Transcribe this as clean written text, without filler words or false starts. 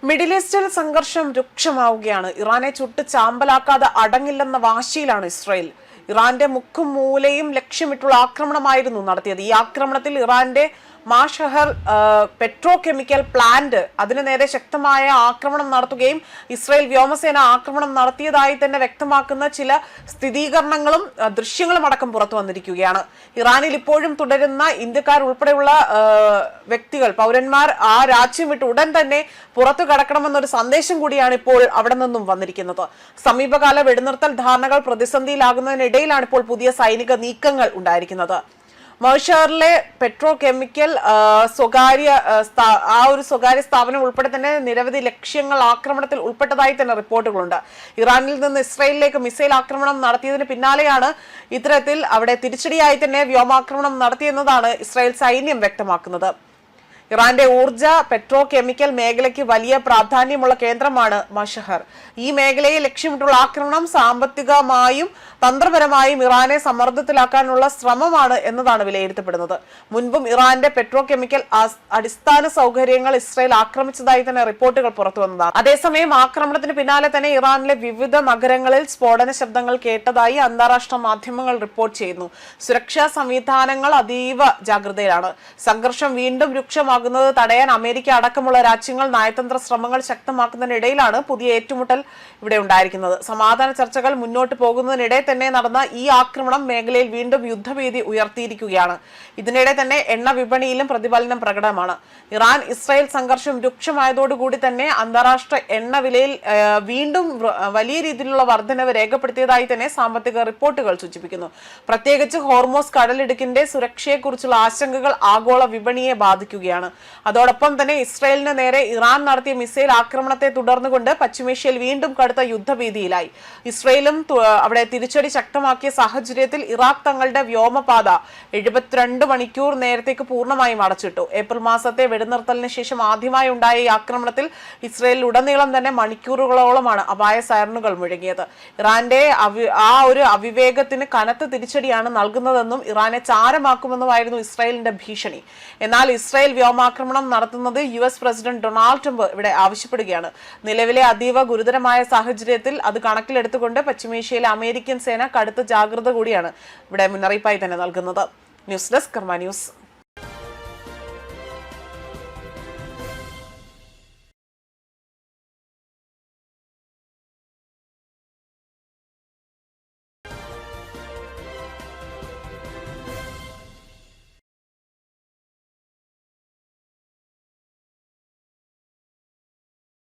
Middle ഈസ്റ്റിൽ സംഘർഷം രൂക്ഷമാവുകയാണ്. ഇറാനെ ചുട്ട് ചാമ്പലാക്കാതെ അടങ്ങില്ലെന്ന വാശിയിലാണ് ഇസ്രായേൽ. ഇറാന്റെ മുക്കും മൂലയും ലക്ഷ്യമിട്ടുള്ള ആക്രമണമായിരുന്നു നടത്തിയത്. ഈ ആക്രമണത്തിൽ ഇറാന്റെ മാഷഹർ പെട്രോ കെമിക്കൽ പ്ലാന്റ് അതിനു നേരെ ശക്തമായ ആക്രമണം നടത്തുകയും ഇസ്രായേൽ വ്യോമസേന ആക്രമണം നടത്തിയതായി തന്നെ വ്യക്തമാക്കുന്ന ചില സ്ഥിരീകരണങ്ങളും ദൃശ്യങ്ങളും അടക്കം പുറത്തു വന്നിരിക്കുകയാണ്. ഇറാനിൽ ഇപ്പോഴും തുടരുന്ന ഇന്ത്യക്കാർ ഉൾപ്പെടെയുള്ള വ്യക്തികൾ, പൗരന്മാർ ആ രാജ്യം വിട്ട് ഉടൻ തന്നെ പുറത്തു കടക്കണമെന്നൊരു സന്ദേശം കൂടിയാണ് ഇപ്പോൾ അവിടെ നിന്നും വന്നിരിക്കുന്നത്. സമീപകാല വെടിനിർത്തൽ ധാരണകൾ പ്രതിസന്ധിയിലാകുന്നതിനിടയിലാണ് ഇപ്പോൾ പുതിയ സൈനിക നീക്കങ്ങൾ ഉണ്ടായിരിക്കുന്നത്. മർഷറിലെ പെട്രോ കെമിക്കൽ സ്വകാര്യ സ്ഥാപനം ഉൾപ്പെടെ തന്നെ നിരവധി ലക്ഷ്യങ്ങൾ ആക്രമണത്തിൽ ഉൾപ്പെട്ടതായി തന്നെ റിപ്പോർട്ടുകളുണ്ട്. ഇറാനിൽ നിന്ന് ഇസ്രായേലിലേക്ക് മിസൈൽ ആക്രമണം നടത്തിയതിന് പിന്നാലെയാണ് ഇത്തരത്തിൽ അവിടെ തിരിച്ചടിയായി തന്നെ വ്യോമാക്രമണം നടത്തിയെന്നതാണ് ഇസ്രായേൽ സൈന്യം വ്യക്തമാക്കുന്നത്. ഇറാന്റെ ഊർജ പെട്രോ കെമിക്കൽ മേഖലയ്ക്ക് വലിയ പ്രാധാന്യമുള്ള കേന്ദ്രമാണ് മഷഹർ. ഈ മേഖലയെ ലക്ഷ്യമിട്ടുള്ള ആക്രമണം സാമ്പത്തികമായും തന്ത്രപരമായും ഇറാനെ സമ്മർദ്ദത്തിലാക്കാനുള്ള ശ്രമമാണ് എന്നതാണ് വിലയിരുത്തപ്പെടുന്നത്. മുൻപും ഇറാന്റെ പെട്രോ കെമിക്കൽ അടിസ്ഥാന സൗകര്യങ്ങൾ ഇസ്രായേൽ ആക്രമിച്ചതായി തന്നെ റിപ്പോർട്ടുകൾ പുറത്തു വന്നതാണ്. അതേസമയം ആക്രമണത്തിന് പിന്നാലെ തന്നെ ഇറാനിലെ വിവിധ നഗരങ്ങളിൽ സ്ഫോടന ശബ്ദങ്ങൾ കേട്ടതായി അന്താരാഷ്ട്ര മാധ്യമങ്ങൾ റിപ്പോർട്ട് ചെയ്യുന്നു. സുരക്ഷാ സംവിധാനങ്ങൾ അതീവ ജാഗ്രതയിലാണ്. സംഘർഷം വീണ്ടും രൂക്ഷമാകുന്നത് തടയാൻ അമേരിക്ക അടക്കമുള്ള രാജ്യങ്ങൾ നയതന്ത്ര ശ്രമങ്ങൾ ശക്തമാക്കുന്നതിനിടയിലാണ് പുതിയ ഏറ്റുമുട്ടൽ ഇവിടെ ഉണ്ടായിരിക്കുന്നത്. സമാധാന ചർച്ചകൾ മുന്നോട്ട് പോകുന്നതിനിടെ തന്നെ നടന്ന ഈ ആക്രമണം മേഖലയിൽ വീണ്ടും യുദ്ധഭീതി ഉയർത്തിയിരിക്കുകയാണ്. ഇതിനിടെ തന്നെ എണ്ണ വിപണിയിലും പ്രതിഫലനം പ്രകടമാണ്. ഇറാൻ ഇസ്രായേൽ സംഘർഷം രൂക്ഷമായതോടുകൂടി തന്നെ അന്താരാഷ്ട്ര എണ്ണ വിലയിൽ വീണ്ടും വലിയ രീതിയിലുള്ള വർധനവ് രേഖപ്പെടുത്തിയതായി തന്നെ സാമ്പത്തിക റിപ്പോർട്ടുകൾ സൂചിപ്പിക്കുന്നു. പ്രത്യേകിച്ച് ഹോർമോസ് കടലിടുക്കിന്റെ സുരക്ഷയെക്കുറിച്ചുള്ള ആശങ്കകൾ ആഗോള വിപണിയെ ബാധിക്കുകയാണ്. അതോടൊപ്പം തന്നെ ഇസ്രായേലിന് നേരെ ഇറാൻ നടത്തിയ മിസൈൽ ആക്രമണത്തെ തുടർന്നുകൊണ്ട് പശ്ചിമേഷ്യയിൽ വീണ്ടും കടുത്ത യുദ്ധഭീതിയിലായി. ഇസ്രായേലും അവിടെ തിരിച്ചടി ശക്തമാക്കിയ സാഹചര്യത്തിൽ ഇറാഖ് തങ്ങളുടെ വ്യോമപാത 72 മണിക്കൂർ നേരത്തേക്ക് പൂർണ്ണമായും അടച്ചിട്ടു. ഏപ്രിൽ മാസത്തെ വെടിനിർത്തലിന് ശേഷം ആദ്യമായി ഉണ്ടായ ഈ ആക്രമണത്തിൽ ഇസ്രായേലിൽ ഉടനീളം തന്നെ മണിക്കൂറുകളോളമാണ് അപായ സൈറനുകൾ മുഴങ്ങിയത്. ഇറാന്റെ ആ ഒരു അവിവേകത്തിന് കനത്ത തിരിച്ചടിയാണ് നൽകുന്നതെന്നും ഇറാനെ ചാരമാക്കുമെന്നുമായിരുന്നു ഇസ്രായേലിന്റെ ഭീഷണി. എന്നാൽ ഇസ്രായേൽ വ്യോമാക്രമണം നടത്തുന്നത് US പ്രസിഡന്റ് ഡൊണാൾഡ് ട്രംപ് ഇവിടെ ആവശ്യപ്പെടുകയാണ്. നിലവിലെ അതീവ ഗുരുതരമായ സാഹചര്യത്തിൽ അത് കണക്കിലെടുത്തുകൊണ്ട് പശ്ചിമേഷ്യയിലെ അമേരിക്കൻ സേന കടുത്ത ജാഗ്രത കൂടിയാണ് ഇവിടെ മുന്നറിയിപ്പായി തന്നെ നൽകുന്നത്. ന്യൂസ് ഡെസ്ക് കർമ്മ ന്യൂസ്.